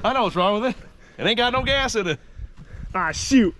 I know what's wrong with it. It ain't got no gas in it. Ah, shoot.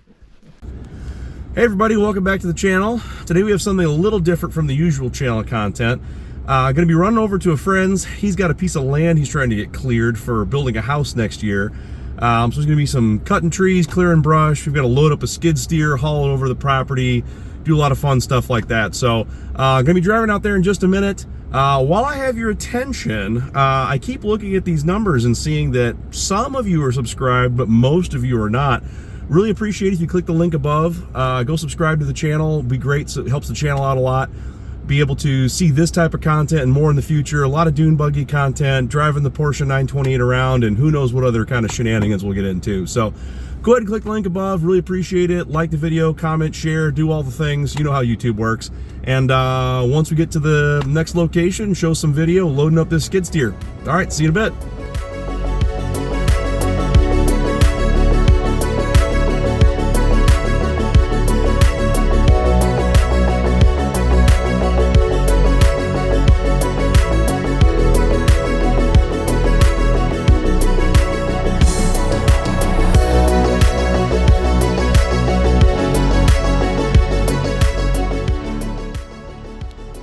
Hey everybody, welcome back to the channel. Today we have something a little different from the usual channel content. Gonna be running over to a friend's. He's got a piece of land he's trying to get cleared for building a house next year. So there's gonna be some cutting trees, clearing brush. We've got to load up a skid steer, haul it over the property, do a lot of fun stuff like that. So gonna be driving out there in just a minute. While I have your attention, I keep looking at these numbers and seeing that some of you are subscribed, but most of you are not. Really appreciate it if you click the link above. Go subscribe to the channel. It'd be great. So it helps the channel out a lot. Be able to see this type of content and more in the future. A lot of dune buggy content, driving the Porsche 928 around, and who knows what other kind of shenanigans we'll get into. So go ahead and click the link above. Really appreciate it. Like the video, comment, share, do all the things. You know how YouTube works. And once we get to the next location, show some video loading up this skid steer. All right, see you in a bit.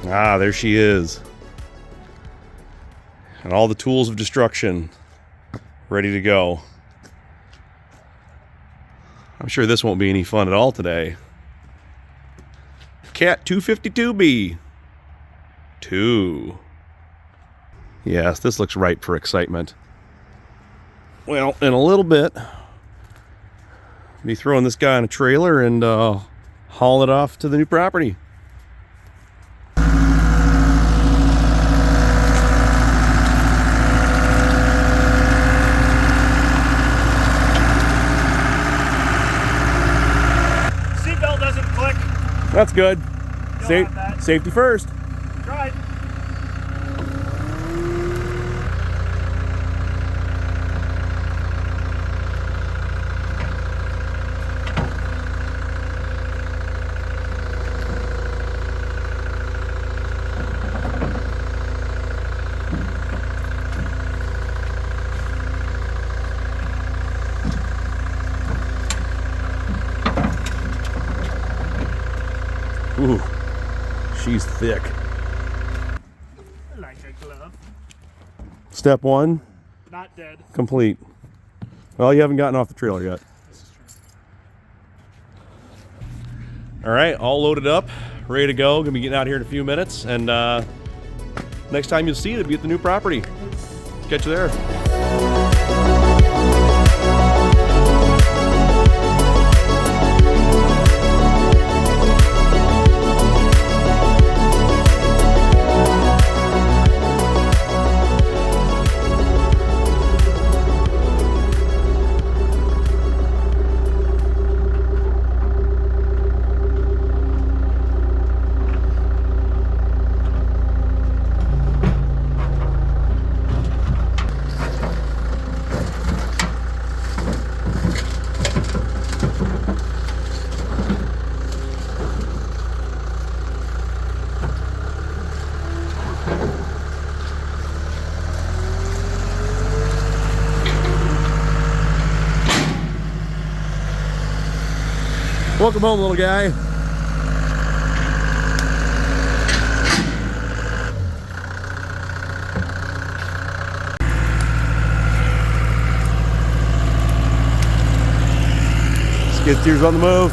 Ah, there she is. And all the tools of destruction ready to go. I'm sure this won't be any fun at all today. Cat 252B. 2. Yes, this looks ripe for excitement. Well, in a little bit, I'll be throwing this guy on a trailer and haul it off to the new property. That's good. Safety first. Right. Ooh, she's thick. I like a glove. Step 1. Not dead. Complete. Well, you haven't gotten off the trailer yet. This is true. All right, all loaded up, ready to go. Gonna be getting out here in a few minutes, and next time you'll see it, it'll be at the new property. Catch you there. Welcome home, little guy. Skid steer's on the move.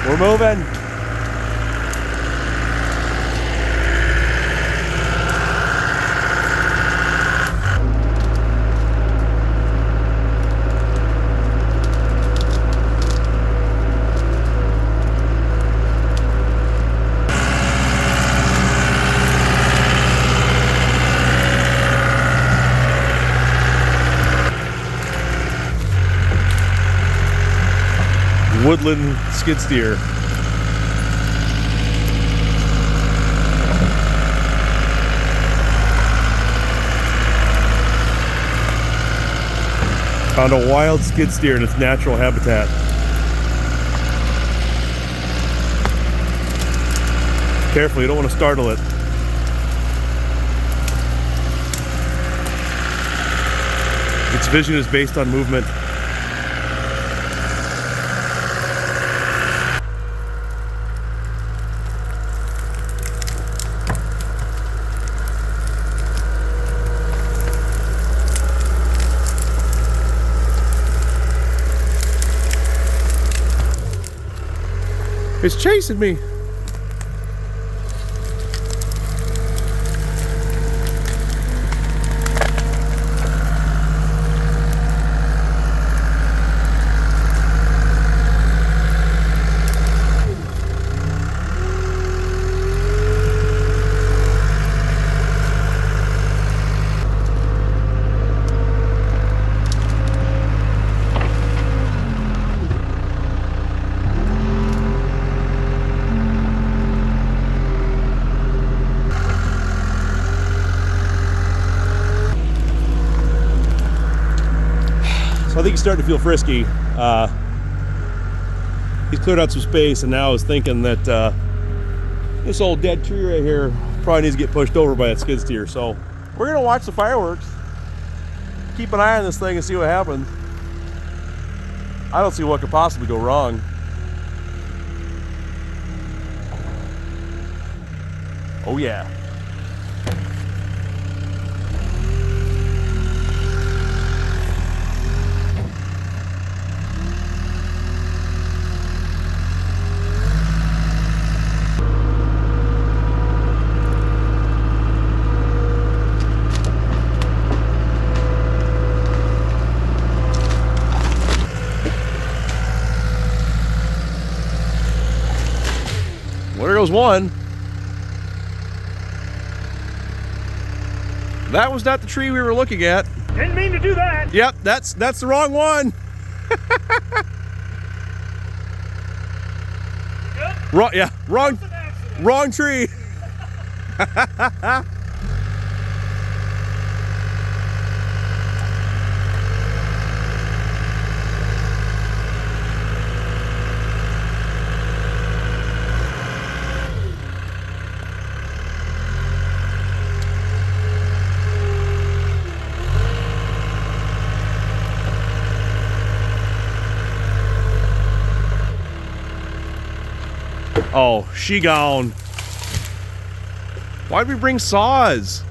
We're moving. Woodland skid steer. Found a wild skid steer in its natural habitat. Careful, you don't want to startle it. Its vision is based on movement. It's chasing me. I think he's starting to feel frisky. He's cleared out some space, and now is thinking that this old dead tree right here probably needs to get pushed over by that skid steer. So we're gonna watch the fireworks, keep an eye on this thing and see what happens. I don't see what could possibly go wrong. Oh yeah. Well, there goes one. That was not the tree we were looking at. Didn't mean to do that. Yep, that's the wrong one. Good? Wrong, yeah, wrong, It's an accident. wrong tree. Oh, she gone. Why'd we bring saws?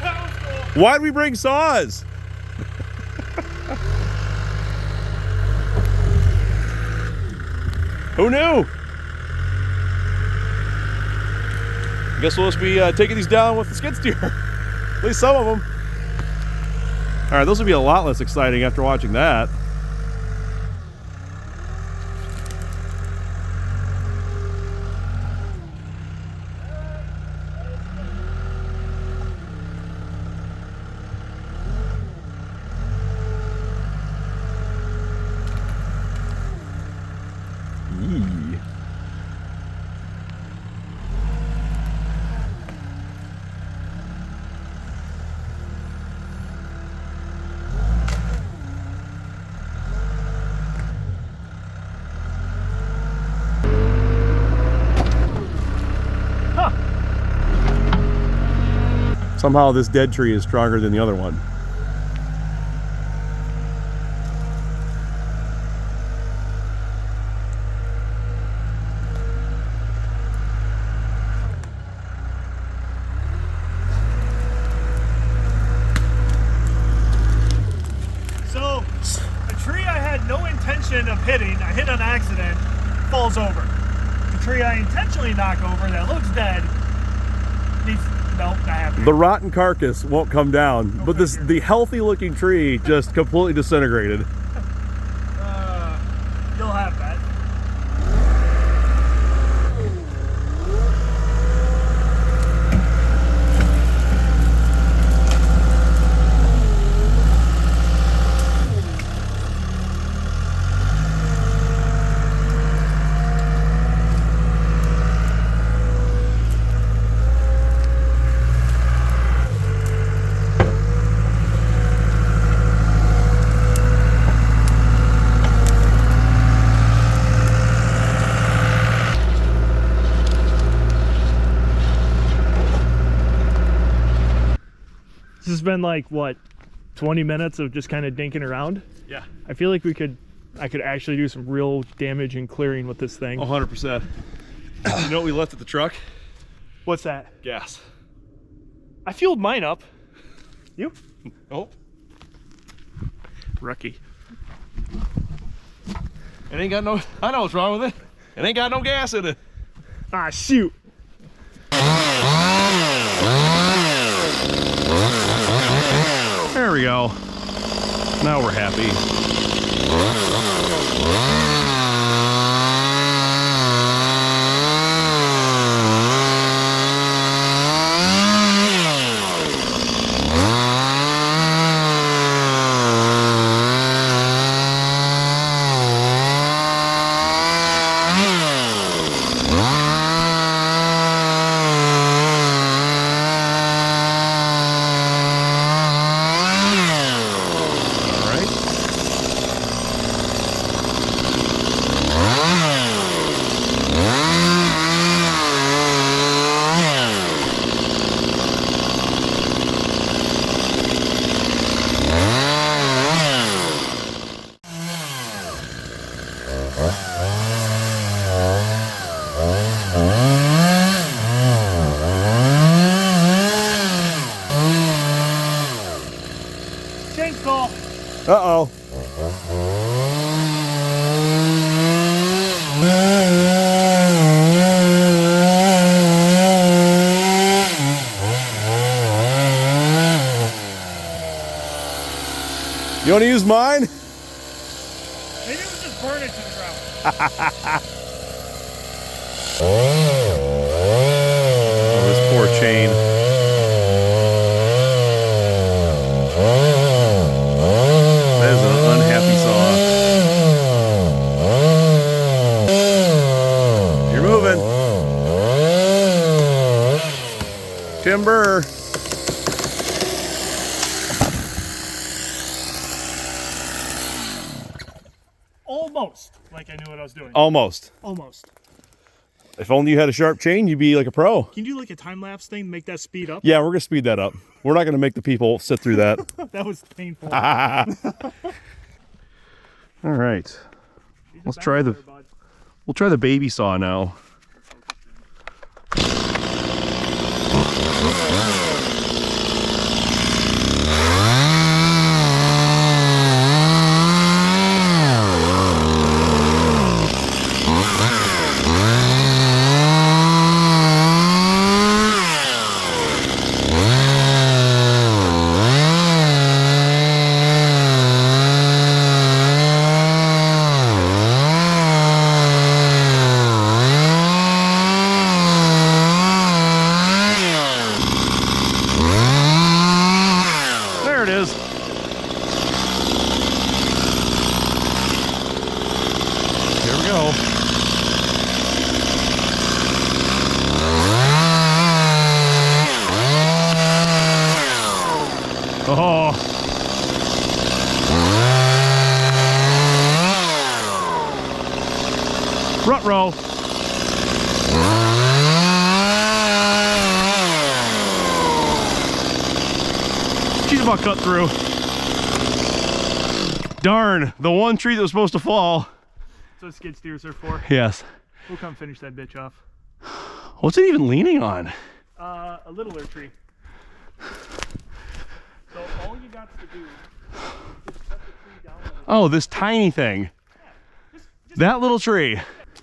That was cool. Why'd we bring saws? Who knew? I guess we'll just be taking these down with the skid steer. At least some of them. All right, those will be a lot less exciting after watching that. Yee. Somehow this dead tree is stronger than the other one. So, a tree I had no intention of hitting, I hit on accident, falls over. The tree I intentionally knock over that looks dead needs, nope, not happening. The rotten carcass won't come down, Go but figure. the healthy looking tree just completely disintegrated. You'll have that. This has been like, what, 20 minutes of just kind of dinking around? Yeah. I feel like I could actually do some real damage and clearing with this thing. 100%. You know what we left at the truck? What's that? Gas. I fueled mine up. You? Oh. Rookie. It ain't got no, I know what's wrong with it. It ain't got no gas in it. Ah, shoot. There we go. Now we're happy. Chainsaw. Uh-oh. You want to use mine? Maybe we just burn it to the ground. Oh, this poor chain. That is an unhappy saw. You're moving. Timber. Almost like I knew what I was doing. Almost. Almost. If only you had a sharp chain, you'd be like a pro. Can you do like a time lapse thing, make that speed up? Yeah, we're gonna speed that up. We're not gonna make the people sit through that. That was painful. All right. Let's try the. We'll try the baby saw now. Oh. Ruh-roh. She's about cut through. Darn, the one tree that was supposed to fall. That's what skid steers are for. Yes. We'll come finish that bitch off. What's it even leaning on? A littler tree. So all you got to do is cut the tree down. Oh, this tiny thing. Yeah, just that little tree.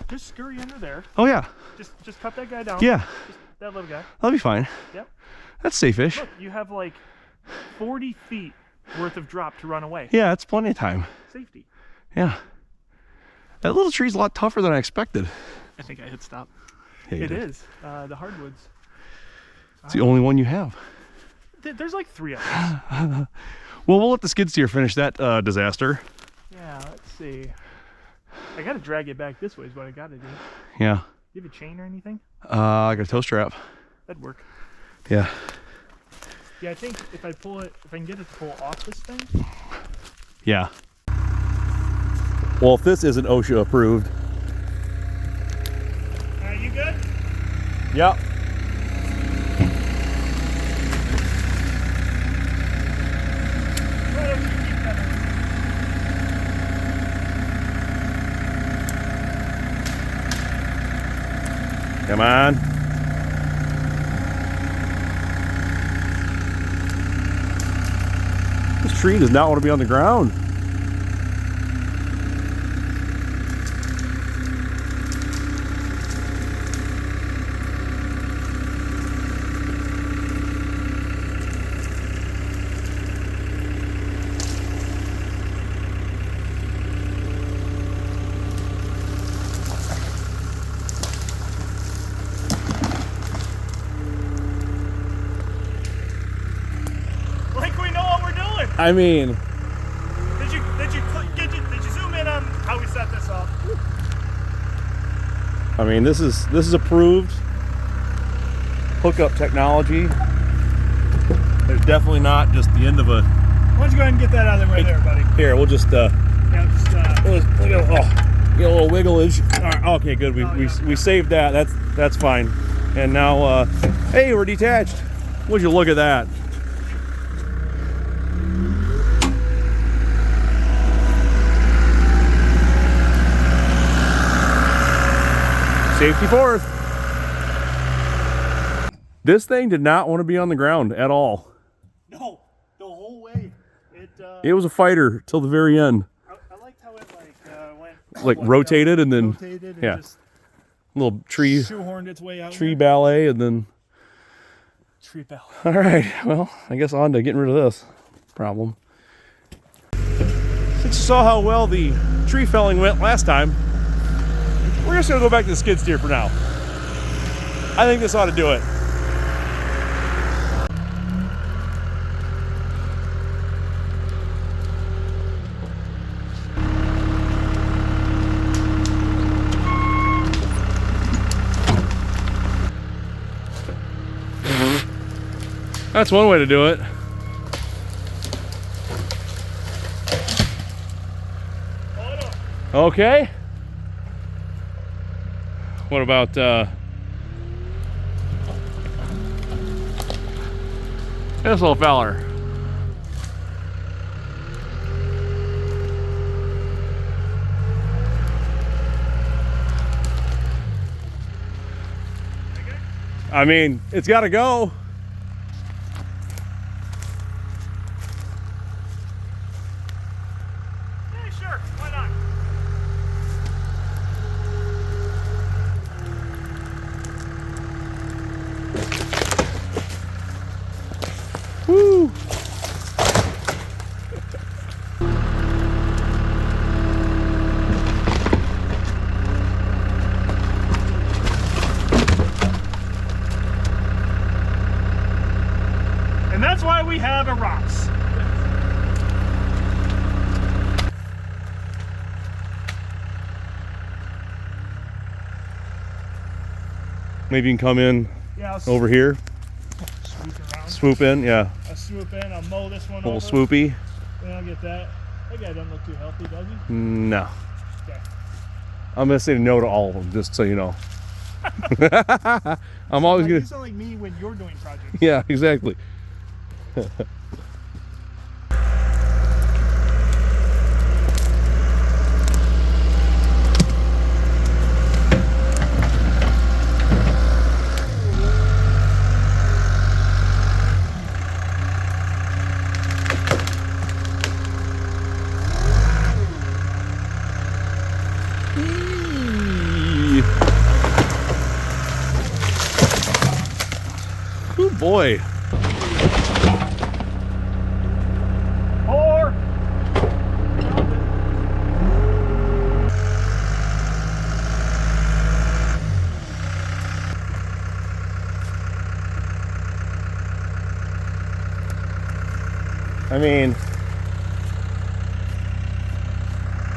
Just scurry under there. Oh yeah. Just cut that guy down. Yeah. Just that little guy. That'll be fine. Yep. That's safe-ish. Look, you have like 40 feet worth of drop to run away. Yeah, it's plenty of time. Safety. Yeah. That little tree's a lot tougher than I expected. I think I hit stop. Yeah, it is. The hardwoods. It's the only one you have. There's like 3 of us. Well, we'll let the skid steer finish that disaster. Yeah, let's see. I gotta drag it back this way is what I gotta do. Yeah. You have a chain or anything? I got a toe strap. That'd work. Yeah. Yeah, I think if I can get it to pull off this thing. Yeah. Well, if this isn't OSHA approved. You good? Yep. Come on. This tree does not want to be on the ground. I mean, did you zoom in on how we set this up? I mean, this is approved hookup technology. There's definitely not just the end of a. Why don't you go ahead and get that out of the way there, buddy? Here, we'll just yeah, get a little wigglage. All right, okay, good. We saved that. That's fine. And now, hey, we're detached. Would you look at that? Safety fourth. This thing did not want to be on the ground at all. No, the whole way. It was a fighter till the very end. I liked how it went like rotated and then yeah, just little tree shoehorned its way out. Tree ballet and then tree ballet. All right, well, I guess on to getting rid of this problem. Since you saw how well the tree felling went last time, we're just gonna go back to the skid steer for now. I think this ought to do it. That's one way to do it. Okay. What about this little feller? I mean, it's got to go. Yeah, sure. Why not? Woo! And that's why we have a ROPS. Maybe you can come in over here. Swoop around. Swoop in, yeah. I'll swoop in, I'll mow this one A little over. swoopy. Then I'll get that. That guy doesn't look too healthy, does he? No. Okay. I'm gonna say no to all of them, just so you know. I'm always You gonna. sound like me when you're doing projects. Yeah, exactly. Good boy. 4. I mean,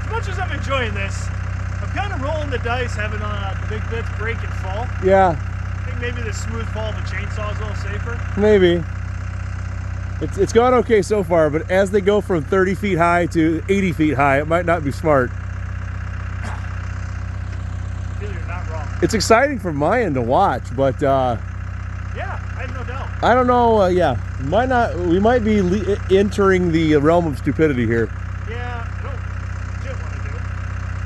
As much as I'm enjoying this, I'm kind of rolling the dice having the big bits break and fall. yeah, I think maybe the smooth fall of a chainsaw is a little safer. maybe. It's gone okay so far, but as they go from 30 feet high to 80 feet high, it might not be smart. I feel you're not wrong. It's exciting from my end to watch, but Yeah, I have no doubt. I don't know. Yeah, might not. We might be entering the realm of stupidity here. Yeah, I don't legit want to do it.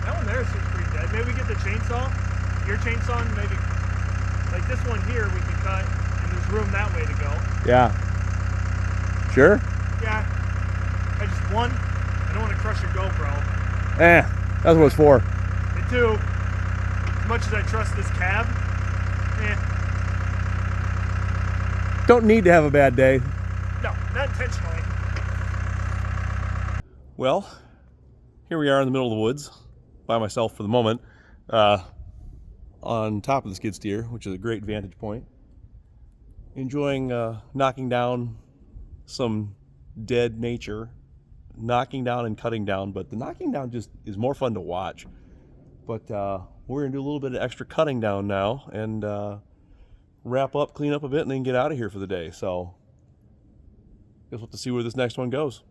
That one there seems pretty dead. Maybe we get the chainsaw, your chainsaw, and maybe this one here we can cut, and there's room that way to go. Yeah. Sure? Yeah. I don't want to crush your GoPro. That's what it's for. And two, as much as I trust this cab, Don't need to have a bad day. no, not intentionally. Well, here we are in the middle of the woods, by myself for the moment, on top of the skid steer, which is a great vantage point. Enjoying knocking down some dead nature, knocking down and cutting down, but the knocking down just is more fun to watch. But we're gonna do a little bit of extra cutting down now and wrap up, clean up a bit, and then get out of here for the day. So guess we'll have to see where this next one goes.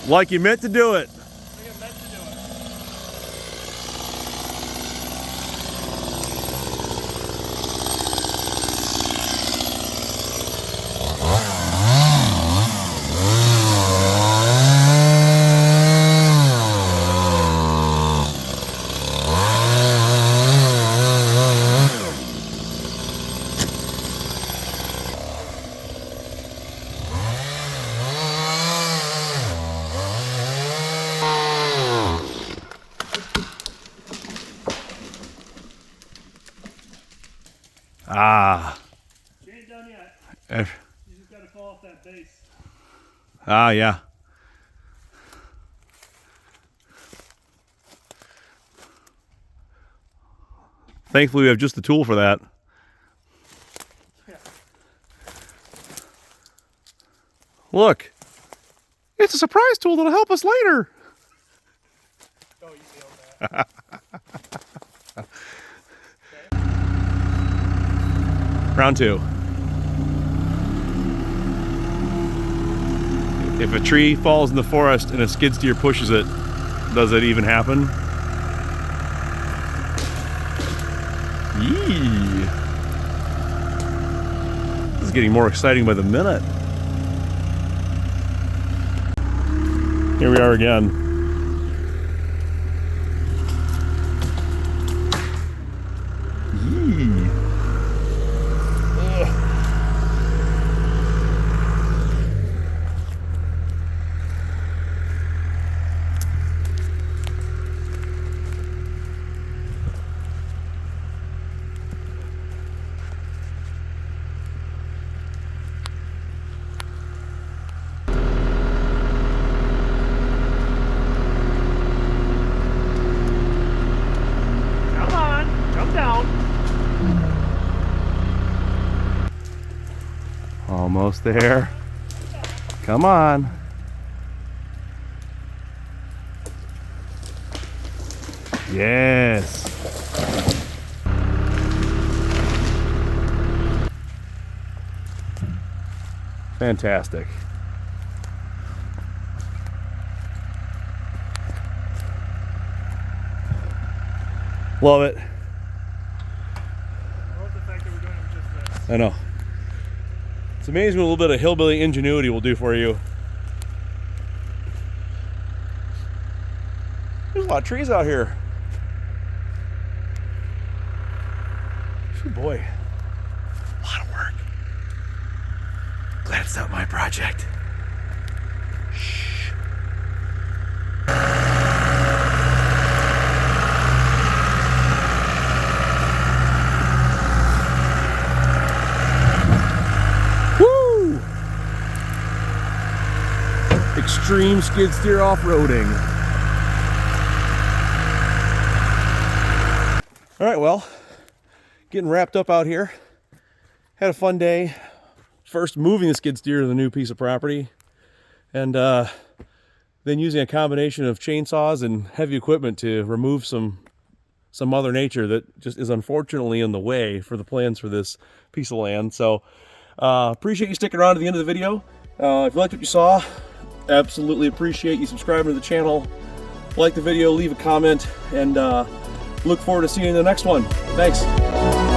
Like you meant to do it. I think I meant to do it. She ain't done yet. You just gotta fall off that base. Yeah. Thankfully, we have just the tool for that. Yeah. Look, it's a surprise tool that'll help us later. Oh, you feel that. Round two. If a tree falls in the forest and a skid steer pushes it, does it even happen? Yee. This is getting more exciting by the minute. Here we are again. Yee. Come on, come down. Almost there. Come on. Yes. Fantastic. Love it. I love the fact that we're doing it with just this. I know. It's amazing what a little bit of hillbilly ingenuity will do for you. There's a lot of trees out here. Oh boy. A lot of work. Glad it's not my project. Shh. Woo! Extreme skid steer off-roading. All right, well, getting wrapped up out here. Had a fun day. First moving the skid steer to the new piece of property. And then using a combination of chainsaws and heavy equipment to remove some Mother Nature that just is unfortunately in the way for the plans for this piece of land. So appreciate you sticking around to the end of the video. If you liked what you saw, absolutely appreciate you subscribing to the channel. Like the video, leave a comment, and look forward to seeing you in the next one. Thanks.